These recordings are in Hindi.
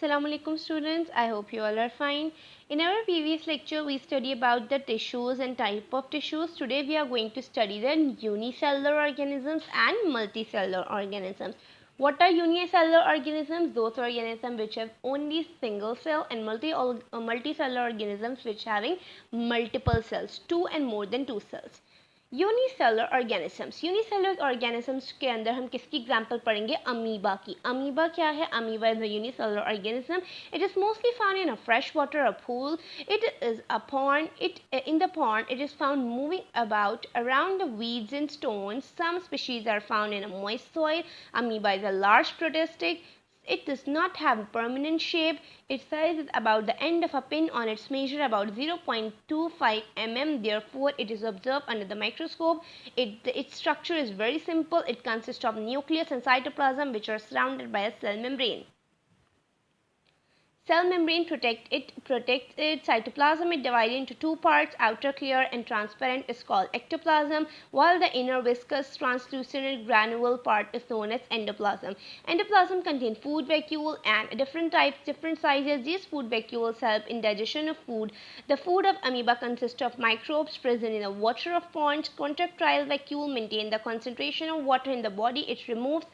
Assalamu alaikum students, I hope you all are fine. In our previous lecture we studied about the tissues and type of tissues. Today we are going to study the unicellular organisms and multicellular organisms. What are unicellular organisms? Those organisms which have only single cell, and multicellular organisms which having multiple cells, two and more than two cells. Unicellular organisms के अंदर हम किसकी एग्जांपल पढ़ेंगे? अमीबा की. अमीबा क्या है? Amoeba is a unicellular organism. It is mostly found in a fresh water, a pool. It is a pond. In the pond it is found moving about around the weeds and stones. Some species are found in a moist soil. Amoeba is a large protist. It does not have a permanent shape. Its size is about the end of a pin on its measure about 0.25 mm. Therefore, it is observed under the microscope. Its structure is very simple. It consists of nucleus and cytoplasm, which are surrounded by a cell membrane. Cell membrane protects its cytoplasm. It divided into two parts. Outer clear and transparent is called ectoplasm, while the inner viscous, translucent, granule part is known as endoplasm. Endoplasm contains food vacuole and different types, different sizes. These food vacuoles help in digestion of food. The food of amoeba consists of microbes present in the water of ponds. Contractile vacuole maintain the concentration of water in the body. It removes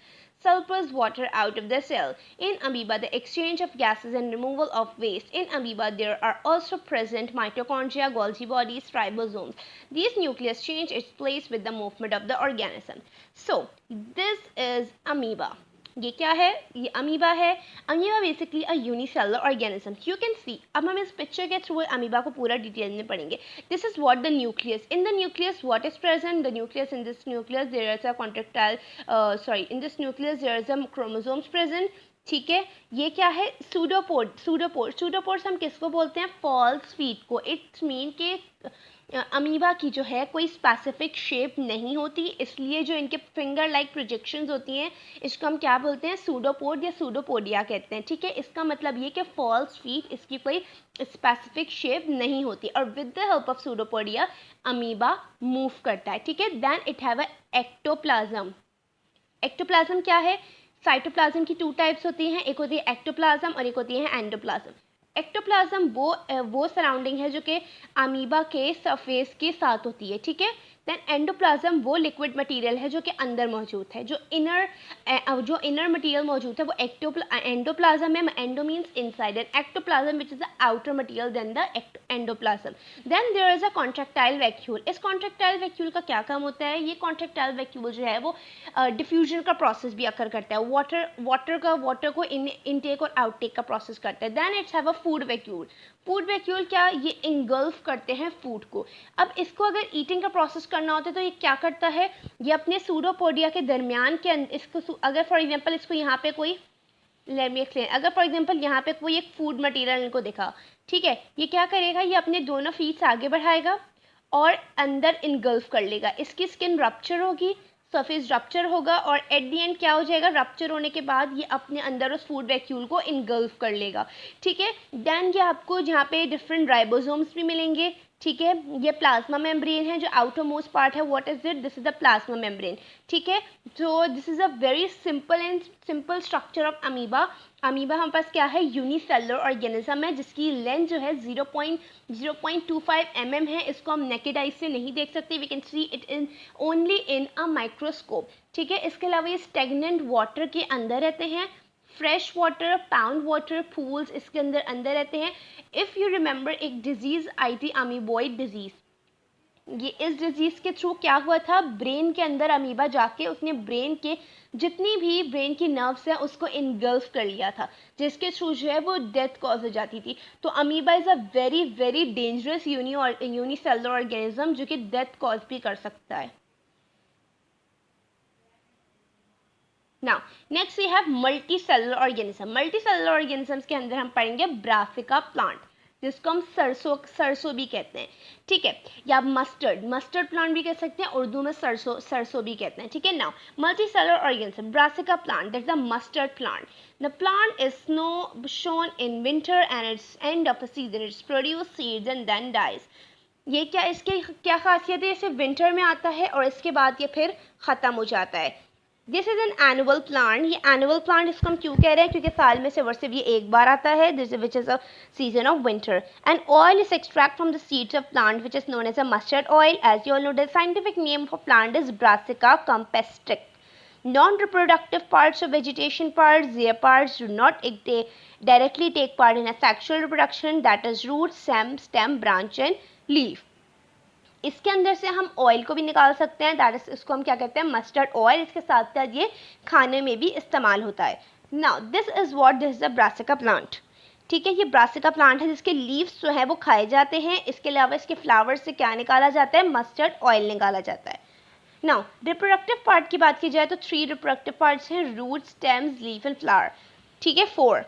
sulfurous water out of the cell. In amoeba, the exchange of gases and removal of waste. In amoeba, there are also present mitochondria, Golgi bodies, ribosomes. These nucleus change its place with the movement of the organism. So, this is amoeba. ये क्या है? ये अमीबा है. Amoeba basically a unicellular organism. You can सी. अब हम इस पिक्चर के थ्रू अमीबा को पूरा डिटेल में पढ़ेंगे. This is what the nucleus. In the nucleus what is present? The nucleus. In this nucleus there is a contractile in this nucleus there is a chromosomes present. ठीक है. ये क्या है? सूडोपोड. सूडोपोड्स हम किसको बोलते हैं? फॉल्स फीट को. इट्स मीन के अमीबा की जो है कोई स्पेसिफिक शेप नहीं होती, इसलिए जो इनके फिंगर लाइक प्रोजेक्शंस होती हैं इसको हम क्या बोलते हैं? सूडोपोड या सूडोपोडिया कहते हैं. ठीक है. इसका मतलब ये कि फॉल्स फीट, इसकी कोई स्पेसिफिक शेप नहीं होती, और with the help of pseudopodia amoeba move करता है. ठीक है. Then it have a ectoplasm. Ectoplasm क्या है? साइटोप्लाज्म की टू टाइप्स होती हैं. एक होती है एक्टोप्लाज्म और एक होती है एंडोप्लाज्म. एक्टोप्लाज्म वो सराउंडिंग है जो कि अमीबा के सरफेस के साथ होती है. ठीक है. देन एंडोप्लाज्म वो लिक्विड मटेरियल है जो कि अंदर मौजूद है. जो इनर मटेरियल मौजूद है वो एंडोप्लाज्म है. Endo means inside and ectoplasm which is the outer material than the endoplasm. Then there is a contractile vacuole. इस कॉन्ट्रैक्टाइल वैक्यूल का क्या काम होता है? ये कॉन्ट्रैक्टाइल वैक्यूल जो है वो डिफ्यूजन का प्रोसेस भी अकर करता है. वाटर को इनटेक और आउटटेक का प्रोसेस करता है. Then it's have a food vacuole. Food vacuole क्या? ये इंगल्फ करते हैं फूड को. अब इसको अगर ईटिंग का प्रोसेस करना होता है तो ये क्या करता है? ये अपने सूडोपोडिया के दरमियान के इसको अगर फॉर एग्जांपल इसको यहाँ पे कोई लेट मी एक्सप्लेन. अगर फॉर एग्जांपल यहाँ पे कोई एक फूड मटेरियल इनको दिखा, ठीक है, ये क्या करेगा? ये अपने दोनों फीट्स आगे बढ़ाएगा और अंदर इनगल्फ कर लेगा. इसकी स्किन रप्चर होगी, सरफेस रप्चर होगा, और एट दी एंड क्या हो जाएगा? रप्चर होने के बाद ये अपने अंदर उस फूड वैक्यूल को इनगल्फ कर लेगा. ठीक है. देन ये आपको यहाँ पे डिफरेंट राइबोसोम्स भी मिलेंगे. ठीक है. ये प्लाज्मा मेम्ब्रेन है जो आउटर मोस्ट पार्ट है. What is it? This is the plasma membrane. ठीक है. तो this is a very simple structure of amoeba. Amoeba हमारे पास क्या है? यूनिसेलुलर ऑर्गेनिज्म है जिसकी लेंथ जो है 0.25 mm है. इसको हम नेकेड आई से नहीं देख सकते. We can see it in only in a microscope. ठीक है. इसके अलावा ये स्टेगनेंट वाटर के अंदर रहते हैं. Fresh water, pound water, pools इसके अंदर रहते हैं. इफ़ यू रिमेंबर एक डिजीज़ आई थी, अमीबॉइड डिजीज़. ये इस डिजीज़ के थ्रू क्या हुआ था? ब्रेन के अंदर अमीबा जाके उसने ब्रेन के जितनी भी ब्रेन की नर्व्स हैं उसको इनगल्फ कर लिया था, जिसके थ्रू जो है वो डेथ कॉज हो जाती थी. तो amoeba is a very very dangerous unicellular organism जो कि डेथ कॉज भी कर सकता है. Now next we have multicellular organism. Multicellular organisms के अंदर हम पढ़ेंगे ब्रासिका प्लांट, जिसको हम सरसों भी कहते हैं. ठीक है. या मस्टर्ड प्लांट भी कह सकते हैं. उर्दू में सरसों भी कहते हैं. ठीक है. Now multicellular organism brassica plant, that's the mustard plant. The plant is sown in winter and it's end of the season it's produce seeds and then dies. ये क्या, इसकी क्या खासियत है? इसे विंटर में आता है और इसके बाद ये फिर ख़त्म हो जाता है. This is an annual plant. ये एनुअल प्लांट इसको हम क्यों कह रहे हैं, क्योंकि साल में सिर्फ ये एक बार आता है, this which is a season of winter. And oil is extract from the seeds of plant which is known as a mustard oil. As you all know the scientific name of plant is brassica campestris. Non-reproductive parts of vegetation parts, their parts do not directly take part in a sexual reproduction, that is root, stem, branch and leaf. इसके अंदर से हम ऑयल को भी निकाल सकते हैं, दैट इज इसको हम क्या कहते हैं, मस्टर्ड ऑयल। इसके साथ साथ ये खाने में भी इस्तेमाल होता है। Now this is what, this is a brassica plant. ठीक है, ये ब्रासिका प्लांट है जिसके लीव्स जो है वो खाए जाते हैं। इसके अलावा इसके फ्लावर्स से क्या निकाला जाता है, मस्टर्ड ऑयल निकाला जाता है। नाउ रिप्रोडक्टिव पार्ट की बात की जाए तो 3 रिप्रोडक्टिव पार्ट्स हैं, root, stems, leaf and flower. ठीक है, 4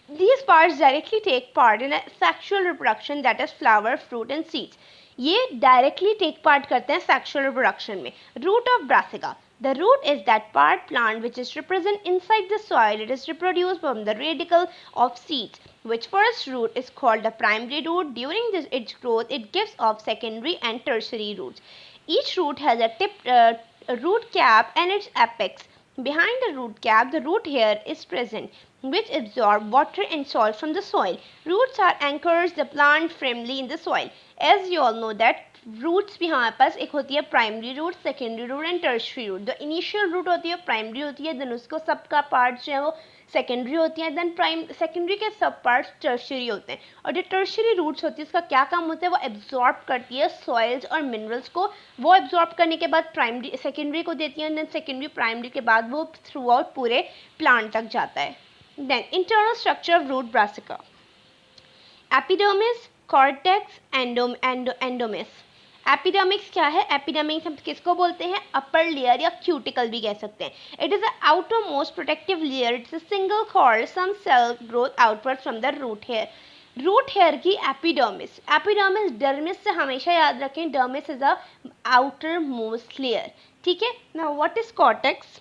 these parts directly take part in a sexual reproduction, that is flower, fruit and seeds. ये डायरेक्टली टेक पार्ट करते हैं सेक्सुअल रिप्रोडक्शन में। Root of brassica, the root is that part plant which is represent inside the soil. It is reproduced from the radical of seeds which first root is called the primary root. During its growth it gives off secondary and tertiary roots. Each root has a tipped root cap and its apex. Behind the root cap the root hair is present which absorb water and salt from the soil. Roots are anchors the plant firmly in the soil. As you all know that roots भी हमारे पास एक होती है primary root, secondary root and tertiary root. जो इनिशियल रूट होती है प्राइमरी होती है, देन उसको सबका पार्ट जो है वो सेकेंडरी होती है, देन सेकेंडरी के सब पार्ट्स टर्शरी होते हैं। और जो टर्शरी रूट्स होती है उसका क्या काम होता है, वो एब्जॉर्ब करती है सॉइल्स और मिनरल्स को। वो एब्जॉर्ब करने के बाद प्राइमरी सेकेंडरी को देती है, देन सेकेंडरी प्राइमरी के बाद वो थ्रू आउट पूरे प्लांट तक जाता है। Then internal structure of root Brassica, epidermis, cortex, endodermis. Epidermis क्या है, एपिडर्मिक्स हम किसको बोलते हैं, अपर लेयर या क्यूटिकल भी कह सकते हैं। It is a outer most protective layer, it's a single cord some cell growth outward from the root hair. Root hair की एपिडर्मिस, एपिडर्मिस डर्मिस से हमेशा याद रखें, dermis is a outer most layer. ठीक है, now what is cortex,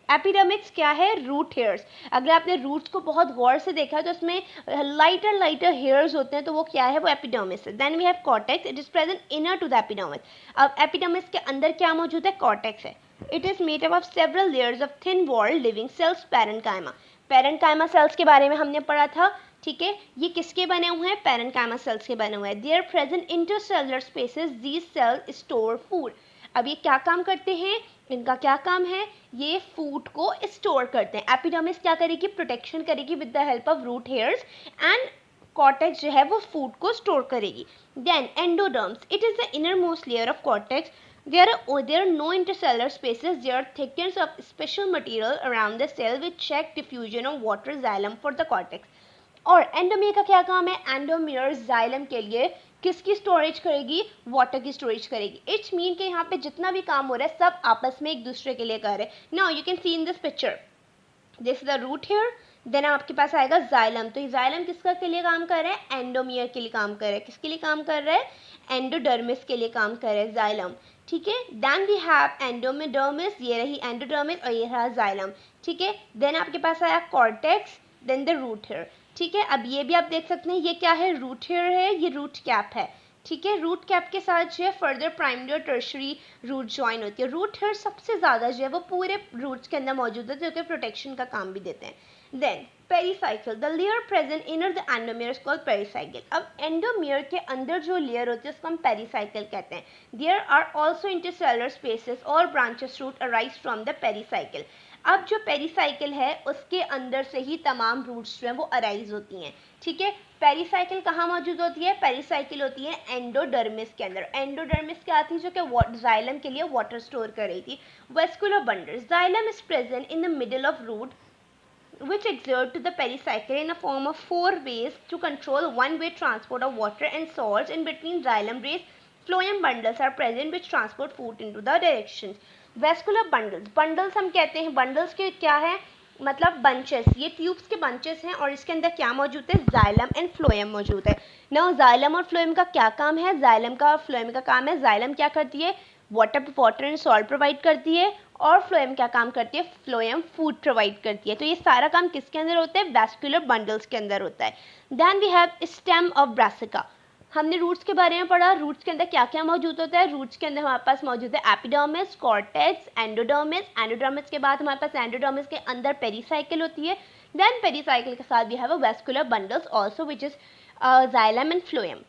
epidermics क्या है, रूट हेयर्स। अगर आपने रूट्स को बहुत गौर से देखा तो उसमें लाइटर हेयर्स होते हैं, तो वो क्या है, वो एपिडर्मिस है। Then we have cortex, it is present inner to the epidermis. अब एपिडर्मिस के अंदर क्या मौजूद है, कॉर्टेक्स है। It is made up of several layers of thin walled living cells, parenchyma. Parenchyma cells के बारे में हमने पढ़ा था। ठीक है, ये किसके बने हुए हैं, पैरेन्काइमा सेल्स के बने हुए हैं। There present intercellular spaces, these cells store food. अब ये क्या काम करते हैं, इनका क्या काम है, ये फूड को स्टोर करते हैं। एपिडर्मिस क्या करेगी, प्रोटेक्शन करेगी with the help of root hairs, and cortex जो है वो फूड को स्टोर करेगी। Then endoderms, it is the innermost layer of cortex. There are no intercellular spaces. There are thickness of special material around the cell which check diffusion of water xylem for the cortex. और एंडोमियर का क्या काम है, एंडोमियर जाइलम के लिए किसकी स्टोरेज करेगी, वाटर की स्टोरेज करेगी। इट्स मीन कि यहाँ पे जितना भी काम हो रहा है सब आपस में एक दूसरे के लिए कर रहे हैं। Now you can see in this picture, this is the root hair, then आपके पास आएगा जाइलम। तो ये जाइलम किसका के लिए काम कर रहा है, एंडोमियर के लिए काम कर रहा है। किसके लिए काम कर रहा है, एंडोडर्मिस के लिए काम कर रहा है जाइलम। ठीक है, देन वी हैव एंडोडर्मिस, ये रही एंडोडर्मिस और ये रहा जाइलम। ठीक है, देन आपके पास आया cortex, then the root hair. ठीक है, अब ये भी आप देख सकते हैं, ये क्या है, रूट हेयर है, ये रूट कैप है। ठीक है, रूट कैप के साथ जो है फर्दर प्राइमरी और टर्शरी रूट ज्वाइन होती है। रूट हेयर सबसे ज़्यादा जो है वो पूरे रूट्स के अंदर मौजूद है, जो कि प्रोटेक्शन का काम भी देते हैं। Then pericycle, the layer present inner the endodermis is called pericycle. अब एंडोमियर के अंदर जो लेयर होती है उसको हम पेरीसाइकिल कहते हैं। There are also intercellular spaces और branches root arise from the pericycle. अब जो पेरीसाइकिल है उसके अंदर से ही तमाम रूट्स जो हैं वो अराइज होती हैं। ठीक है, पेरीसाइकिल कहाँ मौजूद होती है, पेरीसाइकिल होती है एंडोडर्मिस के अंदर। एंडोडर्मिस क्या आती है, जो कि जाइलम के लिए वाटर स्टोर कर रही थी। Vascular bundle, xylem is present in the middle of root which exert to the pericycle in a form of 4 ways to control one-way transport of water and salts in between xylem rays. Phloem bundles are present which transport food into the directions. Vascular bundles, bundles हम कहते हैं, bundles के क्या है मतलब बंचेस, ये ट्यूब्स के बंचेस हैं और इसके अंदर क्या मौजूद है, जाइलम एंड फ्लोएम मौजूद है। नाउ जाइलम और फ्लोएम का क्या काम है, जाइलम का और फ्लोएम का काम है, जाइलम क्या करती है, वाटर एंड सॉल्ट प्रोवाइड करती है, और फ्लोएम क्या काम करती है, फ्लोएम फूड प्रोवाइड करती है। तो ये सारा काम किसके अंदर होता है, वैस्कुलर बंडल्स के अंदर होता है। Then we have stem of brassica. हमने रूट्स के बारे में पढ़ा। रूट्स के अंदर क्या क्या मौजूद होता है? रूट्स के अंदर हमारे पास मौजूद है एपिडर्मिस, कॉर्टेक्स, एंडोडर्मिस। एंडोडर्मिस के बाद हमारे पास एंडोडर्मिस के अंदर पेरीसाइकिल होती है। देन पेरीसाइकिल के साथ we have a vascular bundles also which is xylem and phloem.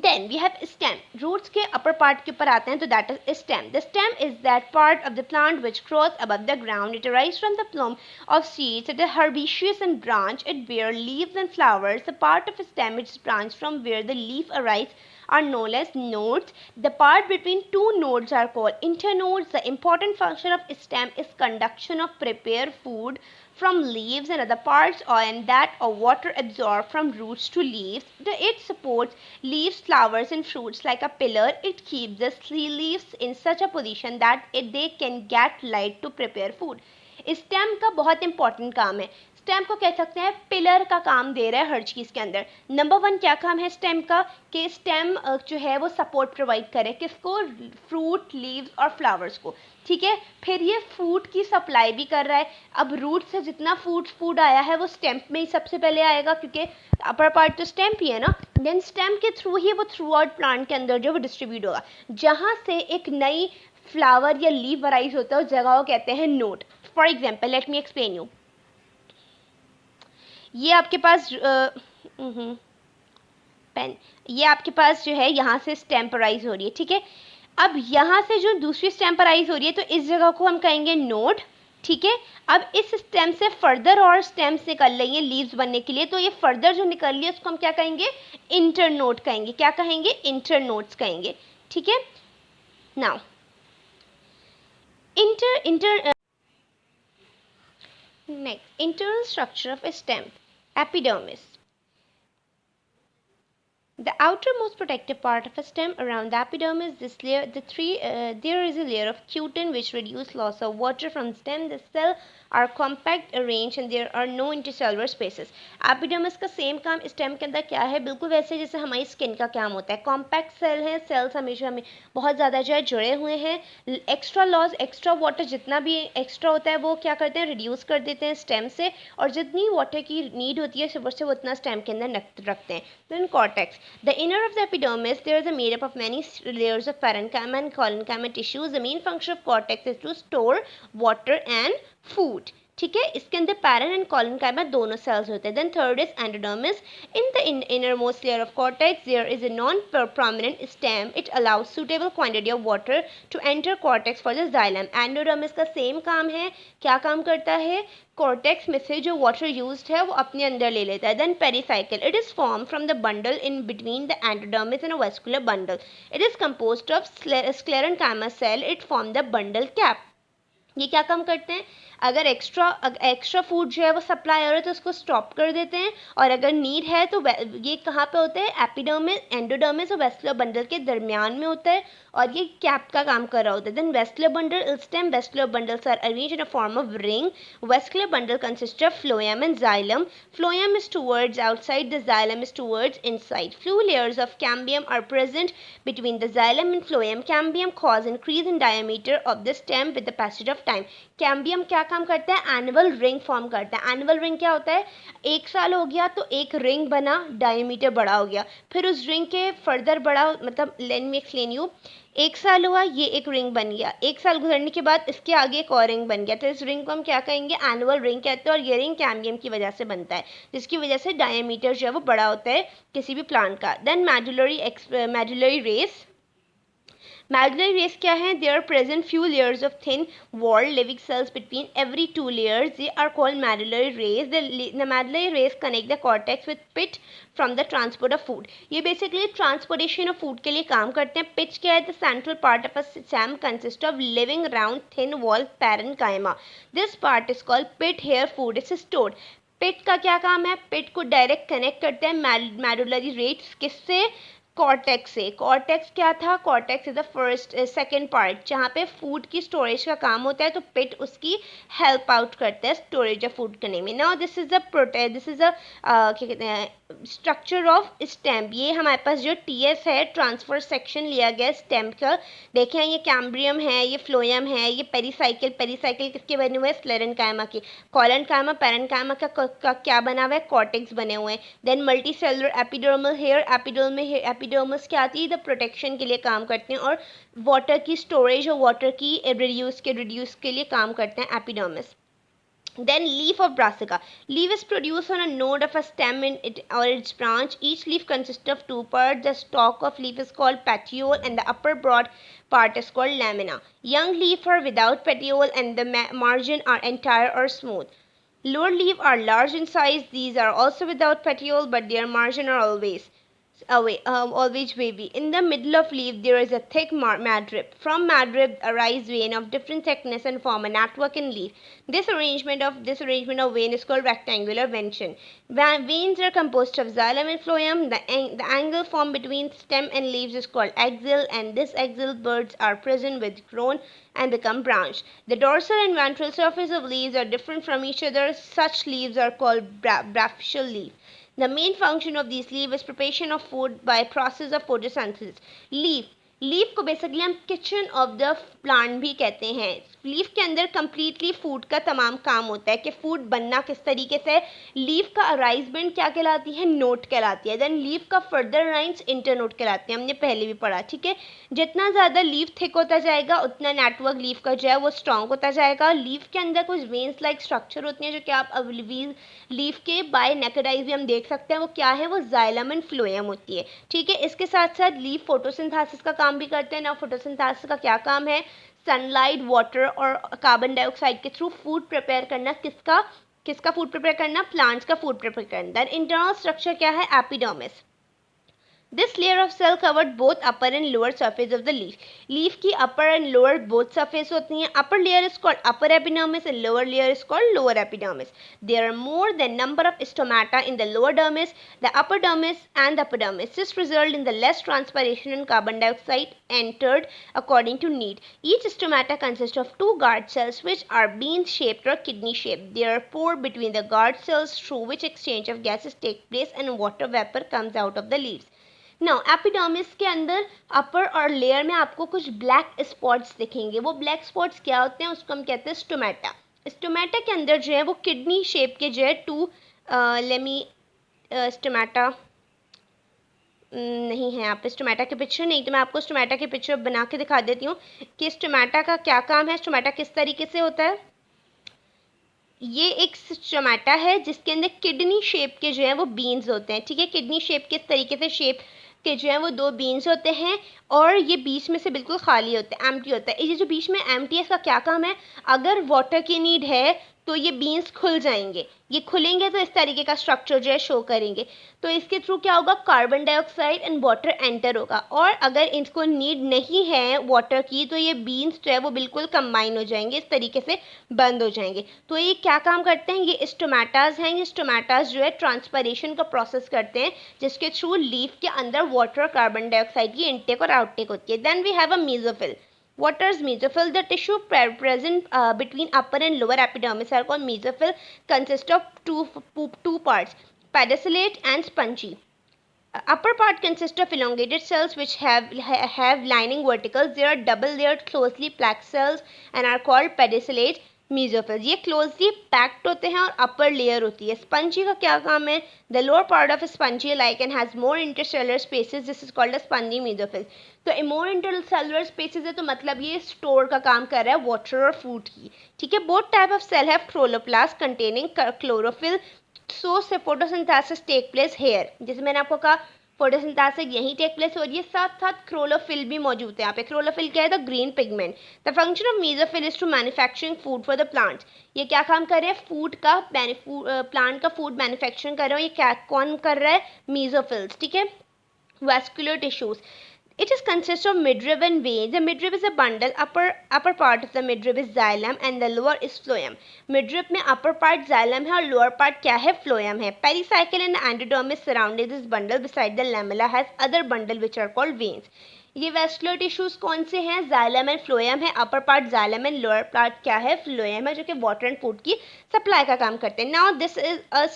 Then we have stem. Roots के upper part के ऊपर आते हैं तो that is stem. The stem is that part of the plant which grows above the ground. It arises from the plume of seeds. It is herbaceous and branch. It bears leaves and flowers. The part of a stem which is branched from where the leaf arises are known as nodes. The part between two nodes are called internodes. The important function of stem is conduction of prepared food from leaves and other parts, and that of water absorbed from roots to leaves. It supports leaves, flowers and fruits like a pillar. It keeps the leaves in such a position that they can get light to prepare food. Stem का बहुत इंपॉर्टेंट काम है। स्टेम को कह सकते हैं पिलर का काम दे रहा है हर चीज़ के अंदर। नंबर 1 क्या काम है स्टेम का? कि स्टेम जो है वो सपोर्ट प्रोवाइड करे किसको? फ्रूट, लीव्स और फ्लावर्स को। ठीक है, फिर ये फूड की सप्लाई भी कर रहा है। अब रूट से जितना फूड आया है वो स्टेम में ही सबसे पहले आएगा, क्योंकि अपर पार्ट तो स्टेम ही है ना। देन स्टेम के थ्रू ही वो थ्रू आउट प्लांट के अंदर जो वो डिस्ट्रीब्यूट होगा। जहाँ से एक नई फ्लावर या लीव वराइज होता है उस जगह को कहते हैं node. For example let me explain you. ये आपके पास पेन, ये आपके पास जो है यहाँ से स्टेम्पराइज हो रही है। ठीक है, अब यहाँ से जो दूसरी स्टेम्पराइज हो रही है तो इस जगह को हम कहेंगे नोड। ठीक है, अब इस स्टेम से फर्दर और स्टेम्स निकल रही हैं लीव्स बनने के लिए, तो ये फर्दर जो निकल रही है उसको हम क्या कहेंगे? इंटरनोड कहेंगे। क्या कहेंगे? इंटरनोड्स कहेंगे। ठीक है, now next, internal structure of a stem. Epidermis. The outermost protective part of a stem around the epidermis, this layer, there is a layer of cutin which reduces loss of water from stem. The cells are compact, arranged, and there are no intercellular spaces. Epidermis का सेम काम स्टेम के अंदर क्या है? बिल्कुल वैसे जैसे हमारी स्किन का काम होता है। कॉम्पैक्ट सेल है, सेल्स हमेशा हमें बहुत ज़्यादा जो है जुड़े हुए हैं। एक्स्ट्रा लॉस, एक्स्ट्रा वाटर जितना भी एक्स्ट्रा होता है वो क्या करते हैं? रिड्यूस कर देते हैं स्टेम से, और जितनी वाटर की नीड होती है सुबह से वो उतना स्टेम के अंदर रखते हैं। Then cortex, the inner of the epidermis, there is a made up of many layers of parenchyma and collenchyma tissues. The main function of cortex is to store water and food. ठीक है, इसके अंदर पैरन एंड कॉलेनकाइमा दोनों सेल्स होते हैं। Then third is endodermis. In the innermost layer of cortex there is a non prominent stem. It allows suitable quantity of water to enter cortex for the xylem. Endodermis का सेम काम है। क्या काम करता है? कॉर्टेक्स में से जो वाटर यूज्ड है वो अपने अंदर ले लेता है। Then pericycle, it is form from the bundle in between the endodermis and a vascular bundle. It is composed of sclerenchyma cell. It form the bundle cap. ये क्या काम करते हैं? अगर एक्स्ट्रा फूड जो है वो सप्लाई हो रहा है तो उसको स्टॉप कर देते हैं, और अगर नीड है तो ये कहाँ पे होता है? एपिडर्मिस, एंडोडर्मिस और वेस्कुलर बंडल के दरमियान में होता है, और ये कैप का काम कर रहा होता है। Then vascular bundle stem, vascular bundles are arranged in a form of ring. Vascular bundle consist of phloem and xylem. Phloem is towards outside, the xylem is towards inside. Few layers of cambium are present between the xylem and phloem. Cambium cause increase in diameter of the stem with the passage of time. Cambium क्या काम करता है? एनुअल रिंग फॉर्म करता है। एनुअल रिंग क्या होता है? एक साल हो गया तो एक रिंग बना, डायमीटर बड़ा हो गया, फिर उस रिंग के फर्दर बड़ा, मतलब लेट मी एक्सप्लेन यू। एक साल हुआ, ये एक रिंग बन गया, एक साल गुजरने के बाद इसके आगे एक और रिंग बन गया, तो इस रिंग को हम क्या कहेंगे? एनुअल रिंग कहते हैं, और ये रिंग कैम्बियम की वजह से बनता है, जिसकी वजह से डायमीटर जो है वो बड़ा होता है किसी भी प्लांट का। Then medullary rays. Medullary rays क्या है? There are present few layers of thin walled living cells between every two layers. They are called medullary rays. The medullary rays connect the cortex with pit from the transport of food. ये basically transportation of food के लिए काम करते हैं। Pit क्या है? The central part of a stem consists of living round thin walled parenchyma. This part is called pit. Here food is stored. पिट का क्या काम है? पिट को डायरेक्ट कनेक्ट करते हैं मेडुलरी रेस किससे? कॉर्टेक्स से। कॉर्टेक्स क्या था? Cortex is the second part जहाँ पे फूड की स्टोरेज का काम होता है, तो पिट उसकी हेल्प आउट करता है स्टोरेज ऑफ फूड करने में। नाउ दिस इज द क्या कहते हैं, स्ट्रक्चर ऑफ स्टेम, ये हमारे पास जो टीएस है ट्रांसफर सेक्शन लिया गया स्टेम का। देखें ये कैम्ब्रियम है, ये फ्लोएम है, ये पेरिसाइकिल, पेरिसाइकिल किसके बने हुए हैं, स्क्लेरेन्काइमा के। कॉलनकाइमा पैरेन्काइमा का क्या बना हुआ है, कॉर्टेक्स बने हुए हैं। Then multicellular epidermal hair, epidermis क्या आती है, द प्रोटेक्शन के लिए काम करते हैं और वाटर की स्टोरेज और वाटर की रिड्यूस के लिए काम करते हैं epidermis. Then leaf of brassica. Leaf is produced on a node of a stem in it or its branch. Each leaf consists of two parts. The stalk of leaf is called petiole and the upper broad part is called lamina. Young leaf are without petiole and the margin are entire or smooth. Lower leaf are large in size. These are also without petiole but their margin are always wavy. In the middle of leaf there is a thick madrib. From madrib arise vein of different thickness and form a network in leaf. This arrangement of vein is called rectangular vention. Veins are composed of xylem and phloem. The angle formed between stem and leaves is called axil, and this axil buds are present with grown and become branched. The dorsal and ventral surface of leaves are different from each other. Such leaves are called bracteal leaf. The main function of these leaf is preparation of food by process of photosynthesis. Leaf को बेसिकली हम किचन ऑफ द प्लांट भी कहते हैं। लीफ के अंदर कम्प्लीटली फूड का तमाम काम होता है कि फूड बनना किस तरीके से। लीफ का अराइजमेंट क्या कहलाती है, नोट कहलाती है। देन लीफ का फर्दर लाइंस इंटरनोट कहलाते हैं, हमने पहले भी पढ़ा, ठीक है। जितना ज़्यादा लीफ थिक होता जाएगा उतना नेटवर्क लीफ का जो है वो स्ट्रॉन्ग होता जाएगा। लीफ के अंदर कुछ वेन्स लाइक स्ट्रक्चर होती हैं जो कि आप अब लीफ के बाय नेकेड आई भी हम देख सकते हैं। वो क्या है, वो जाइलम एंड फ्लोएम होती है, ठीक है। इसके साथ साथ लीफ फोटोसिंथेसिस का काम भी करते हैं ना। फोटोसिंथेसिस का क्या काम है, सनलाइट, वाटर और कार्बन डाइऑक्साइड के थ्रू फूड प्रिपेयर करना। किसका फूड प्रिपेयर करना, प्लांट्स का फूड प्रिपेयर करना। देन इंटरनल स्ट्रक्चर क्या है, epidermis. This layer of cell covered both upper and lower surface of the leaf. Leaf की upper and lower both surface होती हैं. Upper layer is called upper epidermis and lower layer is called lower epidermis. There are more than number of stomata in the lower dermis, the upper dermis and the epidermis. This result in the less transpiration and carbon dioxide entered according to need. Each stomata consists of two guard cells which are bean shaped or kidney shaped. There are pores between the guard cells through which exchange of gases take place and water vapor comes out of the leaves. Now epidermis के अंदर अपर और लेयर में आपको कुछ ब्लैक स्पॉट्स दिखेंगे। वो ब्लैक स्पॉट्स क्या होते हैं, उसको हम कहते हैं स्टोमेटा। स्टोमेटा के अंदर जो है वो किडनी शेप के जो है स्टोमेटा नहीं है यहाँ पे स्टोमेटा के पिक्चर नहीं, तो मैं आपको स्टोमेटा के पिक्चर बना के दिखा देती हूँ कि स्टोमेटा का क्या काम है, स्टोमेटा किस तरीके से होता है। ये एक स्टोमेटा है जिसके अंदर किडनी शेप के जो है वो बीन्स होते हैं, ठीक है। किडनी शेप किस तरीके से शेप के जो है वो दो बीन्स होते हैं और ये बीच में से बिल्कुल खाली होते हैं, एम्प्टी होता है। ये जो बीच में एम्प्टी है इसका क्या काम है, अगर वाटर की नीड है तो ये बीन्स खुल जाएंगे, ये खुलेंगे तो इस तरीके का स्ट्रक्चर जो है शो करेंगे। तो इसके थ्रू क्या होगा, carbon dioxide and water enter होगा। और अगर इनको नीड नहीं है वाटर की तो ये बीन्स जो है वो बिल्कुल कंबाइन हो जाएंगे, इस तरीके से बंद हो जाएंगे। तो ये क्या काम करते हैं, ये स्टोमेटाज हैं। ये स्टोमेटाज जो है ट्रांसपरेशन का प्रोसेस करते हैं जिसके थ्रू लीफ के अंदर वाटर और कार्बन डाइऑक्साइड की इनटेक और आउटटेक होती है। Then we have a mesophyll. What is mesophyll? The tissue present between upper and lower epidermis are called mesophyll. Consist of two parts, pedicellate and spongy. Upper part consists of elongated cells which have lining verticals. They are double layered closely packed cells and are called pedicellate. मेसोफिल्स ये क्लोजली पैक्ड होते हैं और अपर लेयर होती है। स्पंजी का क्या काम है, the lower part of spongy lichen has more intercellular spaces, this is called a spongy mesophyll. तो मोर इंटरसेलुलर स्पेसेस है तो मतलब ये स्टोर का काम कर रहा है वाटर और फूड की, ठीक है। Both type of cell have chloroplast containing chlorophyll, so से फोटोसिंथेसिस टेक प्लेस हेयर। जैसे मैंने आपको कहा फोटोसिंथेसिस यहीं टेक प्लेस हो रही है, साथ साथ क्लोरोफिल भी मौजूद है यहाँ पे। क्लोरोफिल क्या है, the green pigment. The function of mesophyll is to manufacturing food for the plants. ये क्या काम कर रहे हैं, फूड का प्लांट का फूड मैन्युफैक्चरिंग कर रहे हो। ये क्या कौन कर रहा है, मेसोफिल्स, ठीक है। Vascular tissues, it is consists of midrib and veins. The midrib is a bundle. Upper part of the midrib is xylem and the lower is phloem. Midrib में upper part xylem है और lower part क्या है, phloem है. Pericycle and endodermis surrounding this bundle beside the lamella has other bundle which are called veins. ये वेस्कुलर टिश्यूज कौन से हैं? जाइलम एंड फ्लोएम है, upper part xylem and lower part क्या है? फ्लोएम है, जो कि वाटर एंड फूड की सप्लाई का काम करते हैं. Now this is a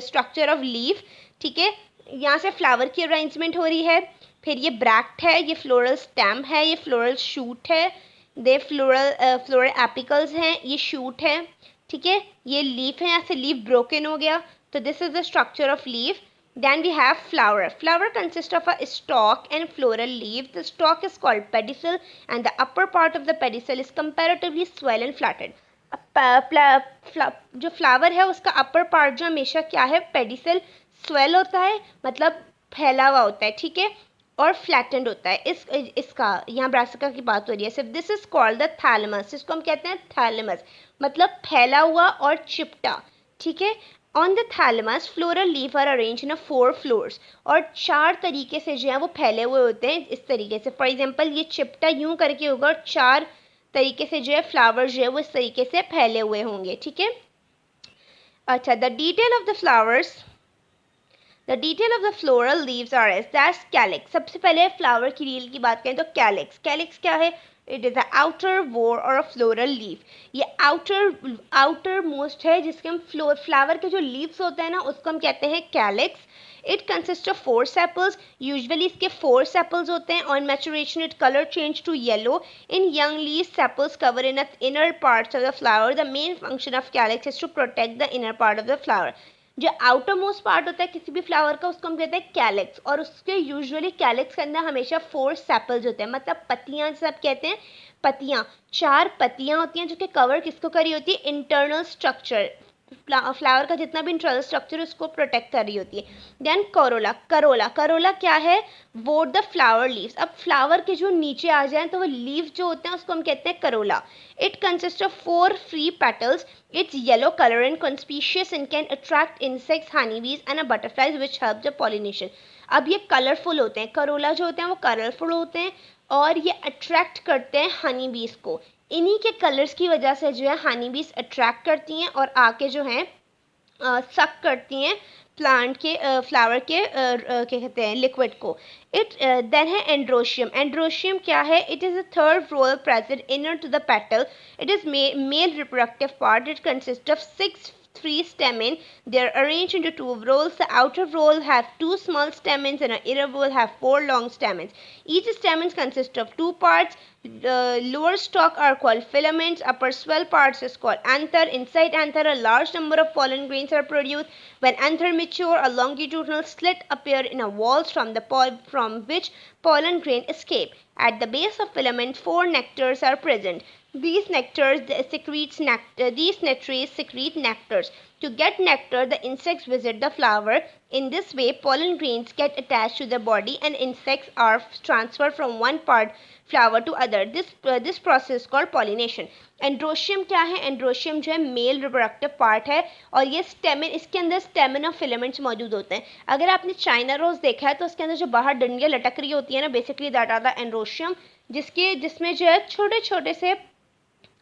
structure of leaf. ठीक है, यहाँ से फ्लावर की अरेंजमेंट हो रही है. फिर ये ब्रैक्ट है, ये फ्लोरल स्टेम है, ये फ्लोरल शूट है, दे फ्लोरल एपिकल्स हैं, ये शूट है. ठीक है, ये लीफ है, यहाँ से लीफ ब्रोकन हो गया. तो this is the structure of leaf. Then we have flower. Flower consists of a stalk and floral leaf. The stalk is called pedicel and the upper part of the pedicel is comparatively swell and flattened. जो फ्लावर है उसका अपर पार्ट जो हमेशा क्या है? पेडिसल स्वेल होता है, मतलब फैला हुआ होता है. ठीक है, और फ्लैटेंड होता है. इसका यहाँ ब्रासिका की बात हो रही है सिर्फ. This is called the thalamus. इसको हम कहते हैं थैलेमस, मतलब फैला हुआ और चिपटा. ठीक है, on the thalamus floral leaf are arrange in 4 floors. और 4 तरीके से जो है वो फैले हुए होते हैं इस तरीके से. फॉर एग्जाम्पल ये चिपटा यूं करके होगा और 4 तरीके से जो है फ्लावर जो है वो इस तरीके से फैले हुए होंगे. ठीक है, अच्छा, the detail of the flowers, the detail of the floral leaves are as that's calyx. सबसे पहले फ्लावर की रील की बात करें तो कैलिक्स. कैलिक्स क्या है? इट इज़ द आउटर वोर और अ फ्लोरल लीफ. ये आउटर मोस्ट है जिसके हम फ्लावर के जो लीव्स होते हैं ना उसको हम कहते हैं calyx. It consist of 4 sepals. Usually इसके 4 सेपल्स होते हैं. On maturation it colour change to yellow. In young leaves sepals cover in inner parts of the flower. The main function of calyx is to protect the inner part of the flower. जो आउटर मोस्ट पार्ट होता है किसी भी फ्लावर का उसको हम कहते हैं कैलिक्स. और उसके यूजुअली कैलिक्स के अंदर हमेशा 4 सेपल्स होते हैं, मतलब पत्तियां सब कहते हैं. पत्तियां, 4 पत्तियां होती हैं जो कि कवर किसको करी होती है? Internal structure. फ्लावर का जितना भी इंटरनल स्ट्रक्चर उसको प्रोटेक्ट कर रही होती है. Then Corolla. करोला क्या है? वो द फ्लावर लीव्स. अब फ्लावर के जो नीचे आ जाए तो वो लीव जो होते हैं उसको हम कहते हैं Corolla. It consist of 4 free petals. It's yellow colour and conspicuous and can attract insects, honeybees and butterflies which help the pollination. अब ये कलरफुल होते हैं, करोला जो होते हैं वो कलरफुल होते हैं और ये अट्रैक्ट करते हैं हनी बीज को. इन्हीं के कलर्स की वजह से जो है हनी बीज अट्रैक्ट करती हैं और आके जो है सक करती हैं प्लांट के फ्लावर के क्या कहते हैं लिक्विड को. इट देन है एंड्रोशियम. एंड्रोशियम क्या है? It is the third whorl present inner to the petal. It is male reproductive part. It consist of 6 free stamen. They are arranged into 2 whorls. The outer whorl have 2 small stamens and the inner whorl have 4 long stamens. Each stamen consists of 2 parts. The lower stalk are called filaments. Upper swell parts is called anther. Inside anther, a large number of pollen grains are produced. When anther mature, a longitudinal slit appear in a walls from which pollen grain escape. At the base of filament, 4 nectars are present. These nectaries secrete nectars. To get nectar, the insects visit the flower. In this way, pollen grains get attached to the body and insects are transferred from one part flower to other. This process is called pollination. Androecium क्या है? एंड्रोशियम जो है मेल रिप्रोडक्टिव पार्ट है और ये स्टेमिन, इसके अंदर स्टेमिन और फिलामेंट्स मौजूद होते हैं. अगर आपने चाइना रोज देखा है तो उसके अंदर जो बाहर डंडियाँ लटक रही होती है ना, basically that are the androecium, जिसमें जो है छोटे छोटे से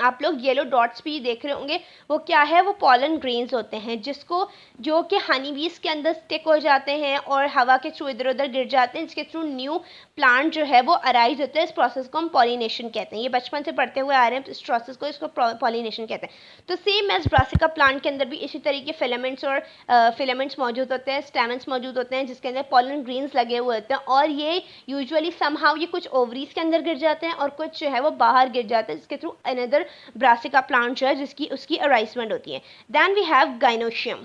आप लोग येलो डॉट्स भी देख रहे होंगे. वो क्या है? वो पॉलन ग्रेन्स होते हैं जो कि हनी बीज के अंदर स्टिक हो जाते हैं और हवा के थ्रू इधर उधर गिर जाते हैं, जिसके थ्रू न्यू प्लांट जो है वो अराइज होता है. इस प्रोसेस को हम पॉलिनेशन कहते हैं. ये बचपन से पढ़ते हुए आ रहे हैं इस प्रोसेस को, इसको पॉलिनेशन कहते हैं. तो सेम एज ब्रासिका प्लांट के अंदर भी इसी तरीके फिलामेंट्स और फिलामेंट्स मौजूद होते हैं, स्टैमेंस मौजूद होते हैं जिसके अंदर पॉलन ग्रेन्स लगे हुए होते हैं. और ये यूजुअली समहाउ ये कुछ ओवरीज के अंदर गिर जाते हैं और कुछ जो है वो बाहर गिर जाते हैं, जिसके थ्रू अनदर ब्रासिका प्लांट जो है जिसकी उसकी अराइजमेंट होती है. Then we have gynoecium.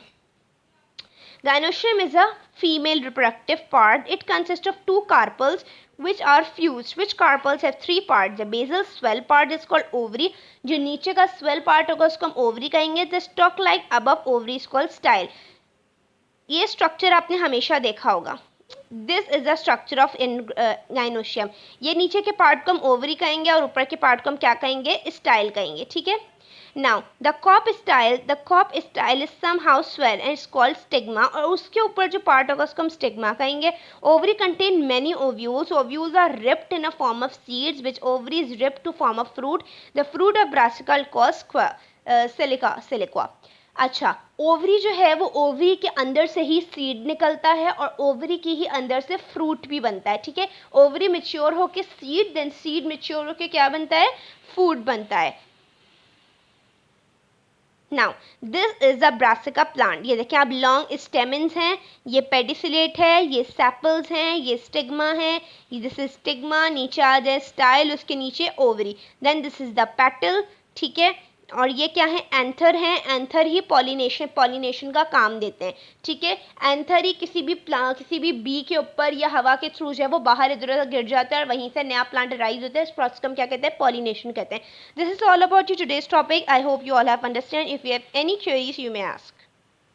Gynoecium is a female reproductive part. It consists of 2 carpels which are fused. Which carpels have 3 parts. The basal swell part is called ovary. जो नीचे का swell part होगा उसको हम ovary कहेंगे. The stalk like above ovary is called style. ये structure आपने हमेशा देखा होगा. This is the structure of gynoecium. ये नीचे के पार्ट को हम ओवरी कहेंगे और ऊपर के पार्ट को हम क्या कहेंगे? स्टाइल कहेंगे. ठीक है. Now the cop style is somehow swell and it's called stigma. और उसके ऊपर जो पार्ट होगा उसको हम स्टिग्मा कहेंगे. Ovary contain many ovules. Ovules are ripped in a form of seeds which ovary is ripped to form a fruit. The fruit of brassica called siliqua. अच्छा, ओवरी जो है वो ओवरी के अंदर से ही सीड निकलता है और ओवरी की ही अंदर से फ्रूट भी बनता है, ठीक है। ओवरी मेच्योर होके सीड, देन सीड मेच्योर होके क्या बनता है, फूड बनता है। Now this is a brassica plant. ये देखिए आप, लॉन्ग स्टेमन्स हैं, ये पेडिसिलेट है, ये सेपल्स हैं, ये स्टिग्मा है, ये दिस इज स्टिग्मा, नीचे आ जाए स्टाइल, उसके नीचे ovary, then this is the petal, ठीक है। और ये क्या है, एंथर है, एंथर ही पॉलिनेशन का काम देते हैं, ठीक है। एंथर ही किसी भी बी के ऊपर या हवा के थ्रू जो है वो बाहर इधर उधर गिर जाता है और वहीं से नया प्लांट राइज होता है। इस प्रोसेस को हम क्या कहते हैं, पॉलिनेशन कहते हैं। This is all about you today's topic. I hope you all have understand. If you have any queries, you may ask.